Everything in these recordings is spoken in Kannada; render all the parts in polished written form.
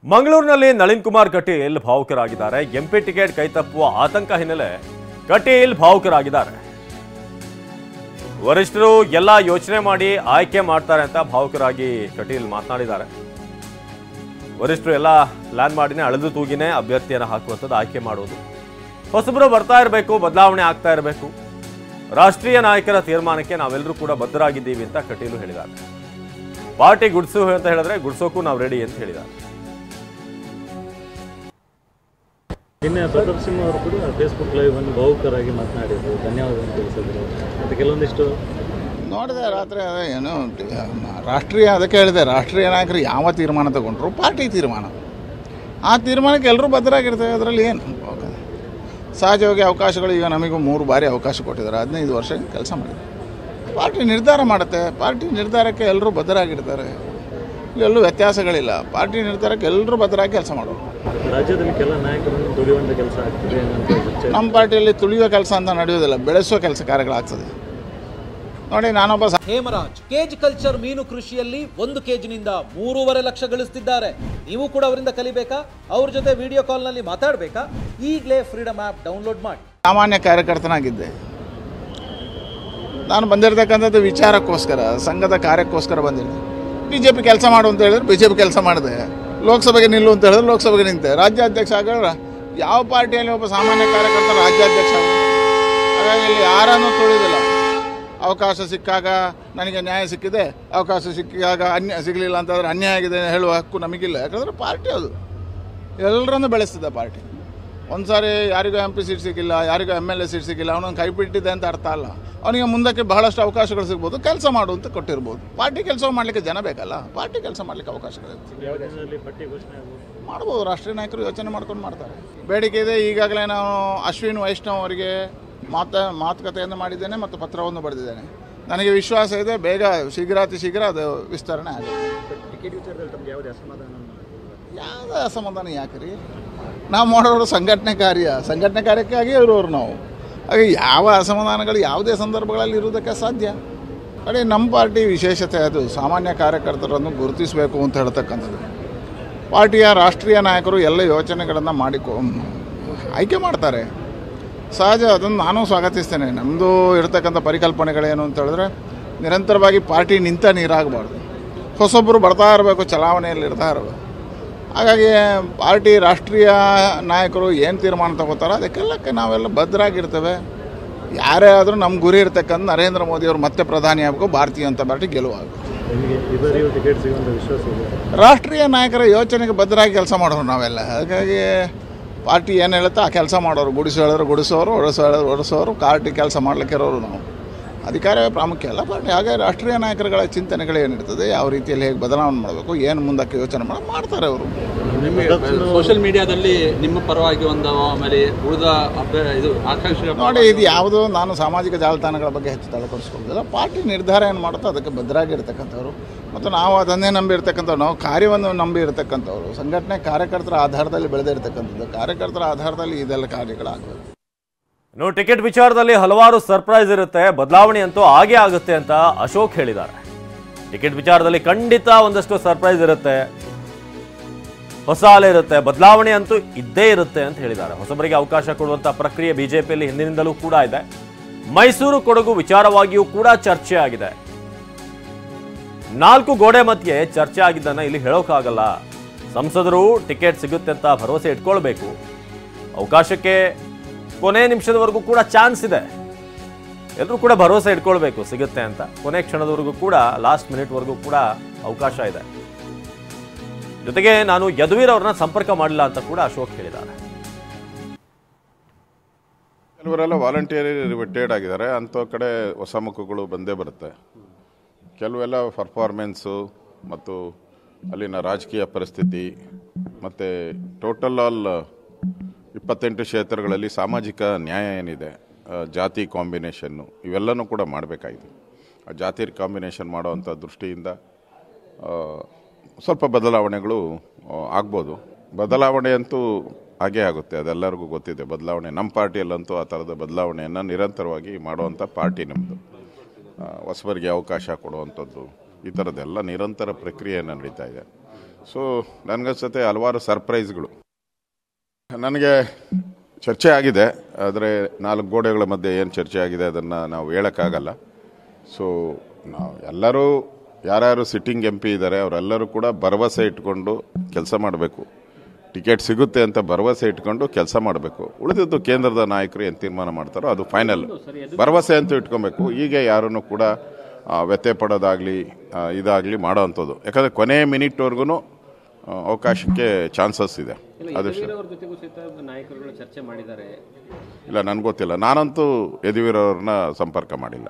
ಮಂಗಳೂರಿನಲ್ಲಿ ನಳಿನ್ ಕುಮಾರ್ ಕಟೀಲ್ ಭಾವುಕರಾಗಿದ್ದಾರೆ. ಎಂಪಿ ಟಿಕೆಟ್ ಕೈತಪ್ಪುವ ಆತಂಕ ಹಿನ್ನೆಲೆ ಕಟೀಲ್ ಭಾವುಕರಾಗಿದ್ದಾರೆ. ವರಿಷ್ಠರು ಎಲ್ಲ ಯೋಚನೆ ಮಾಡಿ ಆಯ್ಕೆ ಮಾಡ್ತಾರೆ ಅಂತ ಭಾವುಕರಾಗಿ ಕಟೀಲ್ ಮಾತನಾಡಿದ್ದಾರೆ. ವರಿಷ್ಠರು ಎಲ್ಲ ಪ್ಲಾನ್ ಮಾಡಿನೇ ಅಳೆದು ತೂಗಿನೇ ಅಭ್ಯರ್ಥಿಯನ್ನು ಹಾಕುವಂಥದ್ದು, ಆಯ್ಕೆ ಮಾಡುವುದು. ಹೊಸಬರು ಬರ್ತಾ ಇರಬೇಕು, ಬದಲಾವಣೆ ಆಗ್ತಾ ಇರಬೇಕು. ರಾಷ್ಟ್ರೀಯ ನಾಯಕರ ತೀರ್ಮಾನಕ್ಕೆ ನಾವೆಲ್ಲರೂ ಕೂಡ ಬದ್ಧರಾಗಿದ್ದೀವಿ ಅಂತ ಕಟೀಲು ಹೇಳಿದ್ದಾರೆ. ಪಾರ್ಟಿ ಗುಡ್ಸು ಅಂತ ಹೇಳಿದ್ರೆ ಗುಡ್ಸೋಕ್ಕೂ ನಾವು ರೆಡಿ ಅಂತ ಹೇಳಿದ್ದಾರೆ. ನಿನ್ನೆ ಪ್ರತಾಪ್ ಸಿಂಹ ಅವರು ಕೂಡ ಫೇಸ್ಬುಕ್ ಲೈವ್ ಅನ್ನು ಭಾವುಕರಾಗಿ ಮಾತನಾಡಿದ್ರು, ಧನ್ಯವಾದವನ್ನು ತಿಳಿಸಿದ್ರು. ಮತ್ತು ಕೆಲವೊಂದಿಷ್ಟು ನೋಡಿದೆ ರಾತ್ರಿ. ಏನು ರಾಷ್ಟ್ರೀಯ, ಅದಕ್ಕೆ ಹೇಳಿದೆ, ರಾಷ್ಟ್ರೀಯ ನಾಯಕರು ಯಾವ ತೀರ್ಮಾನ ತಗೊಂಡ್ರು ಪಾರ್ಟಿ ತೀರ್ಮಾನ, ಆ ತೀರ್ಮಾನಕ್ಕೆ ಎಲ್ಲರೂ ಬದ್ಧರಾಗಿರ್ತೇವೆ. ಅದರಲ್ಲಿ ಏನು ಸಹಜವಾಗಿ ಅವಕಾಶಗಳು, ಈಗ ನಮಗೂ 3 ಬಾರಿ ಅವಕಾಶ ಕೊಟ್ಟಿದ್ದಾರೆ. 15 ವರ್ಷ ಕೆಲಸ ಮಾಡಿದ್ದಾರೆ. ಪಾರ್ಟಿ ನಿರ್ಧಾರ ಮಾಡುತ್ತೆ. ಪಾರ್ಟಿ ನಿರ್ಧಾರಕ್ಕೆ ಎಲ್ಲರೂ ಬದ್ಧರಾಗಿರ್ತಾರೆ. ಇಲ್ಲೆಲ್ಲೂ ವ್ಯತ್ಯಾಸಗಳಿಲ್ಲ. ಪಾರ್ಟಿ ನಿರ್ಧಾರಕ್ಕೆ ಎಲ್ಲರೂ ಬದ್ಧರಾಗಿ ಕೆಲಸ ಮಾಡೋರು. ರಾಜ್ಯದಲ್ಲಿ ಕೆಲ ನಾಯಕರನ್ನು ತುಳಿಯುವಂಥ ಕೆಲಸ ಆಗ್ತದೆ. ನಮ್ಮ ಪಾರ್ಟಿಯಲ್ಲಿ ತುಳಿಯುವ ಕೆಲಸ ಅಂತ ನಡೆಯೋದಿಲ್ಲ, ಬೆಳೆಸುವ ಕೆಲಸ ಕಾರ್ಯಗಳಾಗ್ತದೆ. ನೋಡಿ, ನಾನೊಬ್ಬ ಹೇಮರಾಜ್ ಕೇಜ್ ಕಲ್ಚರ್ ಮೀನು ಕೃಷಿಯಲ್ಲಿ 1 ಕೆಜಿನಿಂದ 3.5 ಲಕ್ಷ ಗಳಿಸ್ತಿದ್ದಾರೆ. ನೀವು ಕೂಡ ಅವರಿಂದ ಕಲಿಬೇಕಾ? ಅವ್ರ ಜೊತೆ ವಿಡಿಯೋ ಕಾಲ್ನಲ್ಲಿ ಮಾತಾಡಬೇಕಾ? ಈಗಲೇ ಫ್ರೀಡಮ್ ಆ್ಯಪ್ ಡೌನ್ಲೋಡ್ ಮಾಡಿ. ಸಾಮಾನ್ಯ ಕಾರ್ಯಕರ್ತನಾಗಿದ್ದೆ. ನಾನು ಬಂದಿರತಕ್ಕಂಥದ್ದು ವಿಚಾರಕ್ಕೋಸ್ಕರ, ಸಂಘದ ಕಾರ್ಯಕ್ಕೋಸ್ಕರ ಬಂದಿದ್ದೆ. BJP ಕೆಲಸ ಮಾಡು ಅಂತ ಹೇಳಿದ್ರೆ BJP ಕೆಲಸ ಮಾಡಿದೆ. ಲೋಕಸಭೆಗೆ ನಿಲ್ಲು ಅಂತ ಹೇಳಿದ್ರೆ ಲೋಕಸಭೆಗೆ ನಿಂತೆ. ರಾಜ್ಯಾಧ್ಯಕ್ಷ ಆಗಿದ್ರೆ ಯಾವ ಪಾರ್ಟಿಯಲ್ಲಿ ಒಬ್ಬ ಸಾಮಾನ್ಯ ಕಾರ್ಯಕರ್ತ ರಾಜ್ಯಾಧ್ಯಕ್ಷ ಆಗ. ಹಾಗಾಗಿ ಇಲ್ಲಿ ಯಾರನ್ನೂ ತುಳಿದಿಲ್ಲ. ಅವಕಾಶ ಸಿಕ್ಕಾಗ ನನಗೆ ನ್ಯಾಯ ಸಿಕ್ಕಿದೆ, ಅವಕಾಶ ಸಿಕ್ಕಾಗ ಸಿಗಲಿಲ್ಲ ಅಂತಂದರೆ ಅನ್ಯಾಯ ಆಗಿದೆ ಹೇಳುವ ಹಕ್ಕು ನಮಗಿಲ್ಲ. ಯಾಕಂದರೆ ಪಾರ್ಟಿ ಅದು ಎಲ್ಲರನ್ನೂ ಬೆಳೆಸ್ತಿದೆ. ಪಾರ್ಟಿ ಒಂದು ಸಾರಿ ಯಾರಿಗೂ MP ಸೀಟ್ ಸಿಕ್ಕಿಲ್ಲ, ಯಾರಿಗೂ MLA ಸೀಟ್ ಸಿಕ್ಕಿಲ್ಲ, ಅವನೊಂದು ಕೈ ಬಿಟ್ಟಿದೆ ಅಂತ ಅರ್ಥ ಅಲ್ಲ. ಅವನಿಗೆ ಮುಂದಕ್ಕೆ ಬಹಳಷ್ಟು ಅವಕಾಶಗಳು ಸಿಗ್ಬೋದು. ಕೆಲಸ ಮಾಡು ಅಂತ ಕೊಟ್ಟಿರ್ಬೋದು. ಪಾರ್ಟಿ ಕೆಲಸ ಮಾಡಲಿಕ್ಕೆ ಜನ ಬೇಕಲ್ಲ. ಪಾರ್ಟಿ ಕೆಲಸ ಮಾಡಲಿಕ್ಕೆ ಅವಕಾಶಗಳಿರುತ್ತೆ, ಮಾಡ್ಬೋದು. ರಾಷ್ಟ್ರೀಯ ನಾಯಕರು ಯೋಚನೆ ಮಾಡ್ಕೊಂಡು ಮಾಡ್ತಾರೆ. ಬೇಡಿಕೆ ಇದೆ. ಈಗಾಗಲೇ ನಾವು ಅಶ್ವಿನ್ ವೈಷ್ಣವ್ ಅವರಿಗೆ ಮಾತುಕತೆಯನ್ನು ಮಾಡಿದ್ದೇನೆ ಮತ್ತು ಪತ್ರವನ್ನು ಬರೆದಿದ್ದೇನೆ. ನನಗೆ ವಿಶ್ವಾಸ ಇದೆ, ಬೇಗ ಶೀಘ್ರ ಅದು ವಿಸ್ತರಣೆ ಆಗುತ್ತೆ. ಯಾವುದೇ ಅಸಮಾಧಾನ ಯಾಕ್ರಿ? ನಾವು ಮಾಡೋರು ಸಂಘಟನೆ ಕಾರ್ಯಕ್ಕಾಗಿ ಇರೋರು ನಾವು. ಹಾಗೆ ಯಾವ ಅಸಮಾಧಾನಗಳು ಯಾವುದೇ ಸಂದರ್ಭಗಳಲ್ಲಿ ಇರುವುದಕ್ಕೆ ಸಾಧ್ಯ? ಅದೇ ನಮ್ಮ ಪಾರ್ಟಿ ವಿಶೇಷತೆ ಅದು. ಸಾಮಾನ್ಯ ಕಾರ್ಯಕರ್ತರನ್ನು ಗುರುತಿಸಬೇಕು ಅಂತ ಹೇಳ್ತಕ್ಕಂಥದ್ದು. ಪಾರ್ಟಿಯ ರಾಷ್ಟ್ರೀಯ ನಾಯಕರು ಎಲ್ಲ ಯೋಚನೆಗಳನ್ನು ಆಯ್ಕೆ ಮಾಡ್ತಾರೆ. ಸಹಜ, ಅದನ್ನು ನಾನು ಸ್ವಾಗತಿಸ್ತೇನೆ. ನಮ್ಮದು ಇರತಕ್ಕಂಥ ಪರಿಕಲ್ಪನೆಗಳೇನು ಅಂತ ಹೇಳಿದ್ರೆ, ನಿರಂತರವಾಗಿ ಪಾರ್ಟಿ ನಿಂತ ನೀರಾಗಬಾರ್ದು. ಹೊಸೊಬ್ಬರು ಬರ್ತಾ ಇರಬೇಕು, ಚಲಾವಣೆಯಲ್ಲಿ ಇರ್ತಾ ಇರಬೇಕು. ಹಾಗಾಗಿ ಪಾರ್ಟಿ ರಾಷ್ಟ್ರೀಯ ನಾಯಕರು ಏನು ತೀರ್ಮಾನ ತಗೋತಾರೋ ಅದಕ್ಕೆಲ್ಲಕ್ಕೆ ನಾವೆಲ್ಲ ಬದ್ಧರಾಗಿರ್ತೇವೆ. ಯಾರೇ ಆದರೂ ನಮ್ಮ ಗುರಿ ಇರ್ತಕ್ಕಂಥ ನರೇಂದ್ರ ಮೋದಿಯವರು ಮತ್ತೆ ಪ್ರಧಾನಿ ಆಗಬೇಕು, ಭಾರತೀಯ ಜನತಾ ಪಾರ್ಟಿ ಗೆಲುವಾಗಬೇಕು. ರಾಷ್ಟ್ರೀಯ ನಾಯಕರ ಯೋಚನೆಗೆ ಬದ್ಧರಾಗಿ ಕೆಲಸ ಮಾಡೋರು ನಾವೆಲ್ಲ. ಹಾಗಾಗಿ ಪಾರ್ಟಿ ಏನು ಹೇಳುತ್ತೆ ಆ ಕೆಲಸ ಮಾಡೋರು. ಗುಡಿಸೋ ಹೇಳಿದ್ರೆ ಗುಡಿಸೋರು, ಹೊಡೆಸೋರು. ಪಾರ್ಟಿ ಕೆಲಸ ಮಾಡಲಿಕ್ಕೆ ಇರೋರು ನಾವು. ಅಧಿಕಾರವೇ ಪ್ರಾಮುಖ್ಯ ಅಲ್ಲ ಪಾರ್ಟಿ. ಹಾಗೆ ರಾಷ್ಟ್ರೀಯ ನಾಯಕರುಗಳ ಚಿಂತನೆಗಳೇನಿರ್ತದೆ, ಯಾವ ರೀತಿಯಲ್ಲಿ ಹೇಗೆ ಬದಲಾವಣೆ ಮಾಡಬೇಕು, ಏನು ಮುಂದಕ್ಕೆ ಯೋಚನೆ ಮಾಡ್ತಾರೆ ಅವರು. ಸೋಷಿಯಲ್ ಮೀಡಿಯಾದಲ್ಲಿ ನಿಮ್ಮ ಪರವಾಗಿ ಒಂದು ಆಮೇಲೆ ಉಳಿದ ಇದು ಆಕಾಂಕ್ಷೆ ನೋಡಿ, ಇದು ಯಾವುದೋ ನಾನು ಸಾಮಾಜಿಕ ಜಾಲತಾಣಗಳ ಬಗ್ಗೆ ಹೆಚ್ಚು ತಲೆಕೊಡಿಸ್ಕೊಳ್ಳೋದಿಲ್ಲ. ಪಾರ್ಟಿ ನಿರ್ಧಾರ ಏನು ಮಾಡುತ್ತೋ ಅದಕ್ಕೆ ಬದ್ಧರಾಗಿರ್ತಕ್ಕಂಥವ್ರು ಮತ್ತು ನಾವು ಅದನ್ನೇ ನಂಬಿರ್ತಕ್ಕಂಥವ್ರು. ನಾವು ಕಾರ್ಯವನ್ನು ನಂಬಿ ಇರತಕ್ಕಂಥವ್ರು. ಸಂಘಟನೆ ಕಾರ್ಯಕರ್ತರ ಆಧಾರದಲ್ಲಿ ಬೆಳೆದಿರ್ತಕ್ಕಂಥದ್ದು. ಕಾರ್ಯಕರ್ತರ ಆಧಾರದಲ್ಲಿ ಇದೆಲ್ಲ ಕಾರ್ಯಗಳಾಗಬೇಕು. ಇನ್ನು ಟಿಕೆಟ್ ವಿಚಾರದಲ್ಲಿ ಹಲವಾರು ಸರ್ಪ್ರೈಸ್ ಇರುತ್ತೆ, ಬದಲಾವಣೆ ಅಂತೂ ಆಗೇ ಆಗುತ್ತೆ ಅಂತ ಅಶೋಕ್ ಹೇಳಿದ್ದಾರೆ. ಟಿಕೆಟ್ ವಿಚಾರದಲ್ಲಿ ಖಂಡಿತ ಒಂದಷ್ಟು ಸರ್ಪ್ರೈಸ್ ಇರುತ್ತೆ, ಹೊಸ ಅಲೆ ಇರುತ್ತೆ, ಬದಲಾವಣೆ ಅಂತೂ ಇದ್ದೇ ಇರುತ್ತೆ ಅಂತ ಹೇಳಿದ್ದಾರೆ. ಹೊಸಬರಿಗೆ ಅವಕಾಶ ಕೊಡುವಂತ ಪ್ರಕ್ರಿಯೆ ಬಿಜೆಪಿಯಲ್ಲಿ ಹಿಂದಿನಿಂದಲೂ ಕೂಡ ಇದೆ. ಮೈಸೂರು ಕೊಡಗು ವಿಚಾರವಾಗಿಯೂ ಕೂಡ ಚರ್ಚೆ ಆಗಿದೆ. 4 ಗೋಡೆ ಮಧ್ಯೆ ಚರ್ಚೆ ಆಗಿದ್ದನ್ನ ಇಲ್ಲಿ ಹೇಳೋಕ್ಕಾಗಲ್ಲ. ಸಂಸದರು ಟಿಕೆಟ್ ಸಿಗುತ್ತೆ ಅಂತ ಭರವಸೆ ಇಟ್ಕೊಳ್ಬೇಕು. ಅವಕಾಶಕ್ಕೆ ಕೊನೆ ನಿಮಿಷದವರೆಗೂ ಕೂಡ ಚಾನ್ಸ್ ಇದೆ. ಎಲ್ಲರೂ ಕೂಡ ಭರವಸೆ ಇಟ್ಕೊಳ್ಬೇಕು ಸಿಗುತ್ತೆ ಅಂತ. ಕೊನೆ ಕ್ಷಣದವರೆಗೂ ಕೂಡ, ಲಾಸ್ಟ್ ಮಿನಿಟ್ವರೆಗೂ ಕೂಡ ಅವಕಾಶ ಇದೆ. ಜೊತೆಗೆ ನಾನು ಯದುವೀರ್ ಅವ್ರನ್ನ ಸಂಪರ್ಕ ಮಾಡಿಲ್ಲ ಅಂತ ಕೂಡ ಅಶೋಕ್ ಹೇಳಿದ್ದಾರೆ. ಕೆಲವರೆಲ್ಲ ವಾಲಂಟಿಯರಿ ರಿಟೈರ್ಡ್ ಆಗಿದ್ದಾರೆ. ಅಂಥ ಕಡೆ ಹೊಸ ಮುಖಗಳು ಬಂದೇ ಬರುತ್ತೆ. ಕೆಲವೆಲ್ಲ ಪರ್ಫಾರ್ಮೆನ್ಸು ಮತ್ತು ಅಲ್ಲಿನ ರಾಜಕೀಯ ಪರಿಸ್ಥಿತಿ ಮತ್ತು ಟೋಟಲ್ ಆಲ್ 28 ಕ್ಷೇತ್ರಗಳಲ್ಲಿ ಸಾಮಾಜಿಕ ನ್ಯಾಯ ಏನಿದೆ, ಜಾತಿ ಕಾಂಬಿನೇಷನ್ನು, ಇವೆಲ್ಲನೂ ಕೂಡ ಮಾಡಬೇಕಾಗಿದೆ. ಆ ಜಾತಿ ಕಾಂಬಿನೇಷನ್ ಮಾಡೋವಂಥ ದೃಷ್ಟಿಯಿಂದ ಸ್ವಲ್ಪ ಬದಲಾವಣೆಗಳು ಆಗ್ಬೋದು. ಬದಲಾವಣೆ ಅಂತೂ ಹಾಗೇ ಆಗುತ್ತೆ, ಅದೆಲ್ಲರಿಗೂ ಗೊತ್ತಿದೆ. ಬದಲಾವಣೆ ನಮ್ಮ ಪಾರ್ಟಿಯಲ್ಲಂತೂ ಆ ಥರದ ಬದಲಾವಣೆಯನ್ನು ನಿರಂತರವಾಗಿ ಮಾಡುವಂಥ ಪಾರ್ಟಿ ನಮ್ಮದು. ಹೊಸಬರಿಗೆ ಅವಕಾಶ ಕೊಡುವಂಥದ್ದು, ಈ ಥರದ್ದೆಲ್ಲ ನಿರಂತರ ಪ್ರಕ್ರಿಯೆ ನಡೀತಾ ಇದೆ. ಸೊ ನನಗನ್ಸುತ್ತೆ ಹಲವಾರು ಸರ್ಪ್ರೈಸ್ಗಳು. ನನಗೆ ಚರ್ಚೆ ಆಗಿದೆ, ಆದರೆ 4 ಗೋಡೆಗಳ ಮಧ್ಯೆ ಏನು ಚರ್ಚೆ ಆಗಿದೆ ಅದನ್ನು ನಾವು ಹೇಳೋಕ್ಕಾಗಲ್ಲ. ಸೊ ನಾವು ಎಲ್ಲರೂ ಯಾರ್ಯಾರು ಸಿಟ್ಟಿಂಗ್ MP ಇದ್ದಾರೆ ಅವರೆಲ್ಲರೂ ಕೂಡ ಭರವಸೆ ಇಟ್ಕೊಂಡು ಕೆಲಸ ಮಾಡಬೇಕು. ಟಿಕೆಟ್ ಸಿಗುತ್ತೆ ಅಂತ ಭರವಸೆ ಇಟ್ಕೊಂಡು ಕೆಲಸ ಮಾಡಬೇಕು. ಉಳಿದಿದ್ದು ಕೇಂದ್ರದ ನಾಯಕರು ಏನು ತೀರ್ಮಾನ ಮಾಡ್ತಾರೋ ಅದು ಫೈನಲ್. ಭರವಸೆ ಅಂತೂ ಇಟ್ಕೊಬೇಕು. ಹೀಗೆ ಯಾರನ್ನು ಕೂಡ ವ್ಯತ್ಯಯ ಪಡೋದಾಗಲಿ ಇದಾಗಲಿ ಮಾಡೋ ಅಂಥದ್ದು. ಯಾಕಂದರೆ ಕೊನೆ ಮಿನಿಟ್ವರೆಗೂ ಅವಕಾಶಕ್ಕೆ ಚಾನ್ಸಸ್ ಇದೆ. ಅದಷ್ಟು ಇಲ್ಲ, ನನಗೆ ಗೊತ್ತಿಲ್ಲ. ನಾನಂತೂ ಯದುವೀರವ್ರನ್ನ ಸಂಪರ್ಕ ಮಾಡಿಲ್ಲ.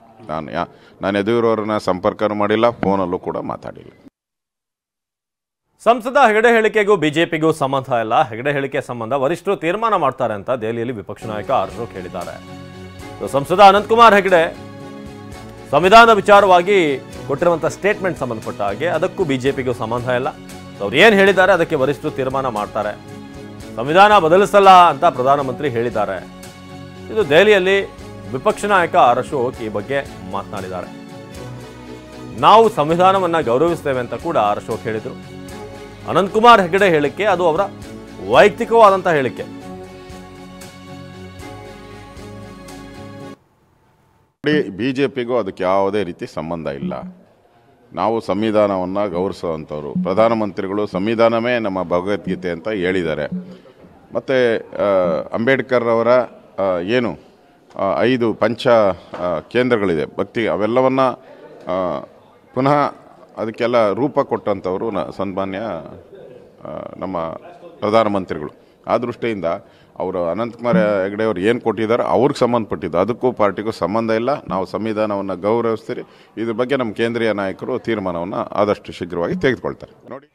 ನಾನು ಯದುವೀರವ್ರನ್ನ ಸಂಪರ್ಕ ಮಾಡಿಲ್ಲ, ಫೋನಲ್ಲೂ ಕೂಡ ಮಾತಾಡಿಲ್ಲ. ಸಂಸದ ಹೆಗಡೆ ಹೇಳಿಕೆಗೂ ಬಿಜೆಪಿಗೂ ಸಂಬಂಧ ಇಲ್ಲ. ಹೆಗಡೆ ಹೇಳಿಕೆ ಸಂಬಂಧ ವರಿಷ್ಠರು ತೀರ್ಮಾನ ಮಾಡ್ತಾರೆ ಅಂತ ದೆಹಲಿಯಲ್ಲಿ ವಿಪಕ್ಷ ನಾಯಕ ಅಶೋಕ್ ಹೇಳಿದ್ದಾರೆ. ಸಂಸದ ಅನಂತಕುಮಾರ್ ಹೆಗಡೆ ಸಂವಿಧಾನ ವಿಚಾರವಾಗಿ ಕೊಟ್ಟಿರುವಂತಹ ಸ್ಟೇಟ್ಮೆಂಟ್ ಸಂಬಂಧಪಟ್ಟ ಹಾಗೆ ಅದಕ್ಕೂ ಬಿಜೆಪಿಗೂ ಸಂಬಂಧ ಇಲ್ಲ. ಅವ್ರು ಏನು ಹೇಳಿದ್ದಾರೆ ಅದಕ್ಕೆ ವರಿಷ್ಠರು ತೀರ್ಮಾನ ಮಾಡ್ತಾರೆ. ಸಂವಿಧಾನ ಬದಲಿಸಲ್ಲ ಅಂತ ಪ್ರಧಾನಮಂತ್ರಿ ಹೇಳಿದ್ದಾರೆ. ಇದು ದೆಹಲಿಯಲ್ಲಿ ವಿಪಕ್ಷ ನಾಯಕ ಅಶೋಕ್ ಈ ಬಗ್ಗೆ ಮಾತನಾಡಿದ್ದಾರೆ. ನಾವು ಸಂವಿಧಾನವನ್ನ ಗೌರವಿಸ್ತೇವೆ ಅಂತ ಕೂಡ ಅಶೋಕ್ ಹೇಳಿದರು. ಅನಂತಕುಮಾರ್ ಹೆಗಡೆ ಹೇಳಿಕೆ ಅದು ಅವರ ವೈಯಕ್ತಿಕವಾದಂಥ ಹೇಳಿಕೆ. ಬಿಜೆಪಿಗೂ ಅದಕ್ಕೆ ಯಾವುದೇ ರೀತಿ ಸಂಬಂಧ ಇಲ್ಲ. ನಾವು ಸಂವಿಧಾನವನ್ನು ಗೌರವಿಸುವಂಥವ್ರು. ಪ್ರಧಾನಮಂತ್ರಿಗಳು ಸಂವಿಧಾನವೇ ನಮ್ಮ ಭಗವದ್ಗೀತೆ ಅಂತ ಹೇಳಿದ್ದಾರೆ. ಮತ್ತು ಅಂಬೇಡ್ಕರ್ ಅವರ ಏನು 5 ಪಂಚ ಕೇಂದ್ರಗಳಿದೆ ಭಕ್ತಿ, ಅವೆಲ್ಲವನ್ನು ಪುನಃ ಅದಕ್ಕೆಲ್ಲ ರೂಪ ಕೊಟ್ಟಂಥವರು ಸನ್ಮಾನ್ಯ ನಮ್ಮ ಪ್ರಧಾನಮಂತ್ರಿಗಳು. ಆ ದೃಷ್ಟಿಯಿಂದ ಅವರು ಅನಂತಕುಮಾರ್ ಹೆಗಡೆ ಅವರು ಏನು ಕೊಟ್ಟಿದ್ದಾರೆ ಅವ್ರಿಗೆ ಸಂಬಂಧಪಟ್ಟಿದ್ದು, ಅದಕ್ಕೂ ಪಾರ್ಟಿಗೂ ಸಂಬಂಧ ಇಲ್ಲ. ನಾವು ಸಂವಿಧಾನವನ್ನು ಗೌರವಿಸ್ತೀರಿ. ಇದ್ರ ಬಗ್ಗೆ ನಮ್ಮ ಕೇಂದ್ರೀಯ ನಾಯಕರು ತೀರ್ಮಾನವನ್ನು ಆದಷ್ಟು ಶೀಘ್ರವಾಗಿ ತೆಗೆದುಕೊಳ್ತಾರೆ. ನೋಡಿ.